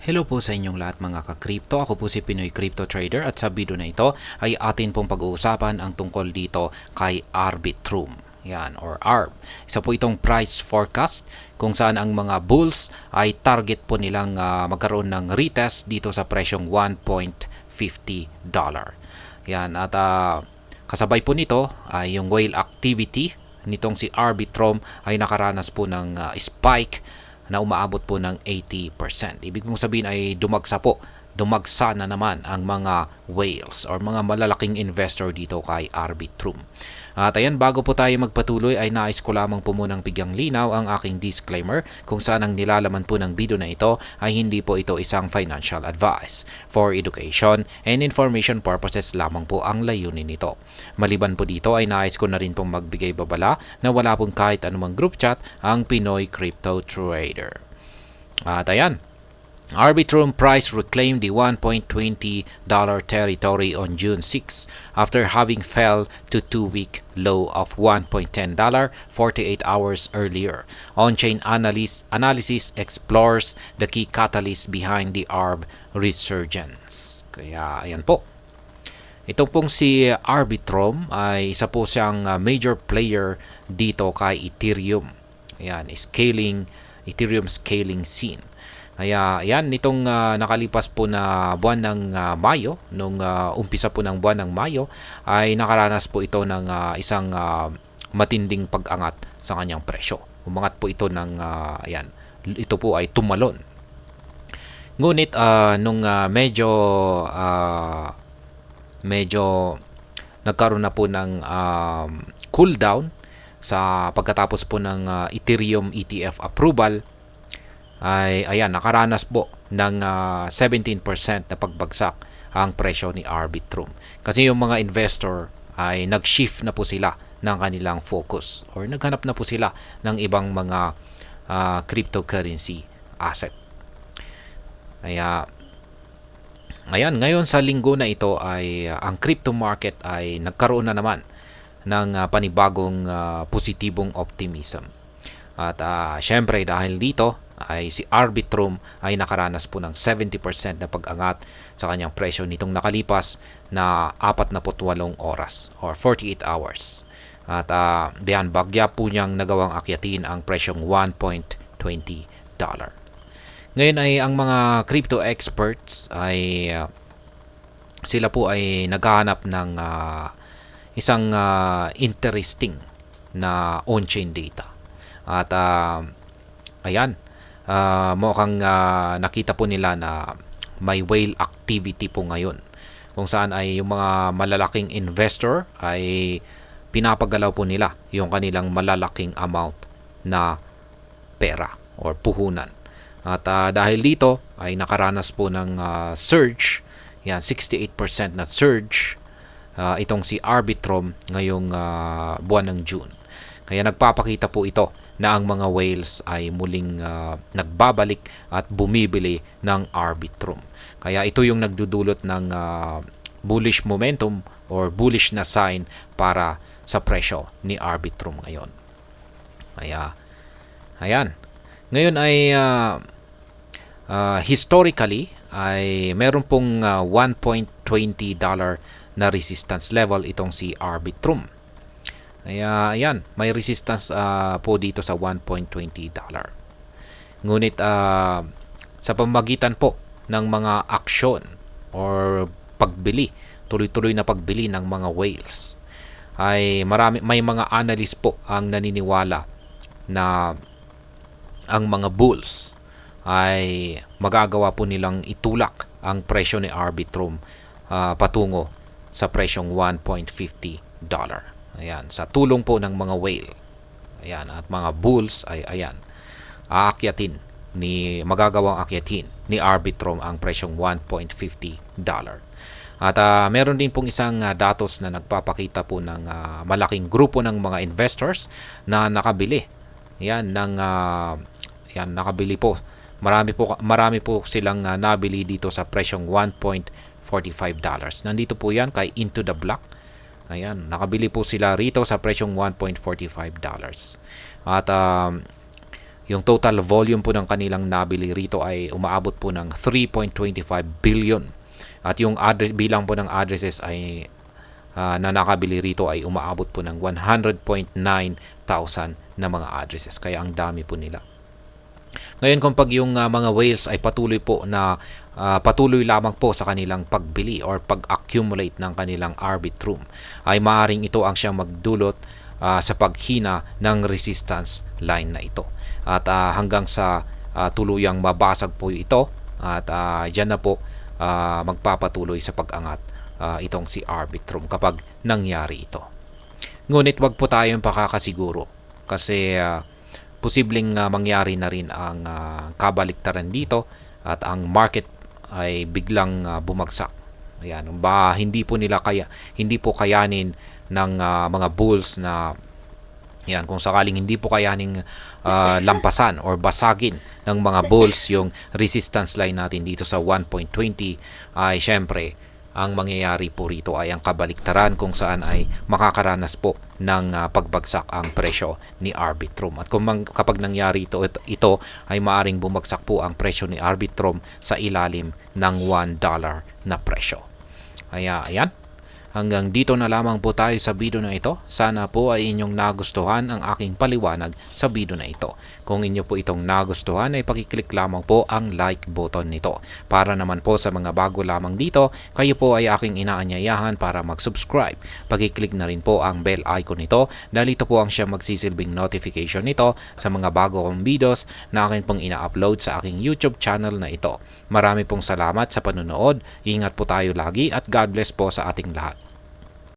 Hello po sa inyong lahat mga ka-crypto. Ako po si Pinoy Crypto Trader at sa video na ito ay atin pong pag-uusapan ang tungkol dito kay Arbitrum. Yan, or ARB. Isa po itong price forecast kung saan ang mga bulls ay target po nilang magkaroon ng retest dito sa presyong $1.50. Yan, at kasabay po nito ay yung whale activity nitong si Arbitrum ay nakaranas po ng spike na umaabot po ng 80%. Ibig mong sabihin ay dumagsa na naman ang mga whales or mga malalaking investor dito kay Arbitrum. At ayan, bago po tayo magpatuloy ay nais ko lamang po munang bigyang linaw ang aking disclaimer kung saan ang nilalaman po ng video na ito ay hindi po ito isang financial advice. For education and information purposes lamang po ang layunin nito. Maliban po dito ay nais ko na rin pong magbigay babala na wala pong kahit anumang group chat ang Pinoy Crypto Trader. At ayan, Arbitrum price reclaimed the $1.20 territory on June 6 after having fell to two-week low of $1.10 48 hours earlier. On-chain analysis explores the key catalyst behind the ARB resurgence. Kaya ayan po. Ito pong si Arbitrum ay isa po siyang major player dito kay Ethereum. Ayan, Ethereum scaling scene. Kaya yan, nitong nakalipas po na buwan ng Mayo, nung umpisa po ng buwan ng Mayo, ay nakaranas po ito ng isang matinding pag-angat sa kanyang presyo. Umangat po ito ng, ayan, ito po ay tumalon. Ngunit nung medyo nagkaroon na po ng cooldown sa pagkatapos po ng Ethereum ETF approval, ay ayan, nakaranas po ng 17% na pagbagsak ang presyo ni Arbitrum. Kasi yung mga investor ay nag-shift na po sila ng kanilang focus or naghanap na po sila ng ibang mga cryptocurrency asset. Kaya ayan, ngayon sa linggo na ito ay ang crypto market ay nagkaroon na naman ng panibagong positibong optimism. At syempre dahil dito ay si Arbitrum ay nakaranas po ng 70% na pag-angat sa kanyang presyo nitong nakalipas na 48 oras or 48 hours. At diyan bagya po niyang nagawang akyatin ang presyong $1.20. Ngayon ay ang mga crypto experts ay sila po ay naghahanap ng isang interesting na on-chain data. At ayan, mukhang nakita po nila na may whale activity po ngayon kung saan ay yung mga malalaking investor ay pinapagalaw po nila yung kanilang malalaking amount na pera or puhunan. At dahil dito ay nakaranas po ng surge, yan 68% na surge itong si Arbitrum ngayong buwan ng June. Kaya nagpapakita po ito na ang mga whales ay muling nagbabalik at bumibili ng Arbitrum. Kaya ito yung nagdudulot ng bullish momentum or bullish na sign para sa presyo ni Arbitrum ngayon. Kaya ayan. Ngayon ay historically ay meron pong $1.20 na resistance level itong si Arbitrum. Kaya ayan, may resistance po dito sa $1.20. Ngunit sa pamamagitan po ng mga aksyon or pagbili, tuloy-tuloy na pagbili ng mga whales, ay may mga analyst po ang naniniwala na ang mga bulls ay magagawa po nilang itulak ang presyo ni Arbitrum patungo sa presyong $1.50. Ayan, sa tulong po ng mga whale. Ayan, at mga bulls ay ayan, magagawang akyatin ni Arbitrum ang presyong $1.50. At meron din pong isang datos na nagpapakita po ng malaking grupo ng mga investors na nakabili. Ayan, nakabili po. Marami po silang nabili dito sa presyong $1.45. Nandito po yan kay Into the Block. Ayan, nakabili po sila rito sa presyong $1.45. At Yung total volume po ng kanilang nabili rito ay umaabot po ng 3.25 billion. At yung address, bilang po ng addresses ay na nakabili rito ay umaabot po ng 100.9 thousand na mga addresses. Kaya ang dami po nila. Ngayon kung pag yung mga whales ay patuloy lamang po sa kanilang pagbili or pag-accumulate ng kanilang Arbitrum, ay maaaring ito ang siyang magdulot sa paghina ng resistance line na ito. At hanggang sa tuluyang mabasag po ito at dyan na po magpapatuloy sa pag-angat itong si Arbitrum kapag nangyari ito. Ngunit wag po tayong pakakasiguro kasi posibleng mangyari na rin ang kabaliktaran dito at ang market ay biglang bumagsak. Ayan, hindi po kayanin ng mga bulls na yan, kung sakaling hindi po kayaning lampasan or basagin ng mga bulls yung resistance line natin dito sa 1.20 ay syempre ang mangyayari po rito ay ang kabaliktaran kung saan ay makakaranas po ng pagbagsak ang presyo ni Arbitrum. At kapag nangyari ito ay maaring bumagsak po ang presyo ni Arbitrum sa ilalim ng $1 na presyo. Ayan. Hanggang dito na lamang po tayo sa video na ito. Sana po ay inyong nagustuhan ang aking paliwanag sa video na ito. Kung inyo po itong nagustuhan ay pakiclick lamang po ang like button nito. Para naman po sa mga bago lamang dito, kayo po ay aking inaanyayahan para mag-subscribe. Pakiclick na rin po ang bell icon nito dahil ito po ang siyang magsisilbing notification nito sa mga bago kong videos na akin pong ina-upload sa aking YouTube channel na ito. Marami pong salamat sa panonood. Ingat po tayo lagi at God bless po sa ating lahat.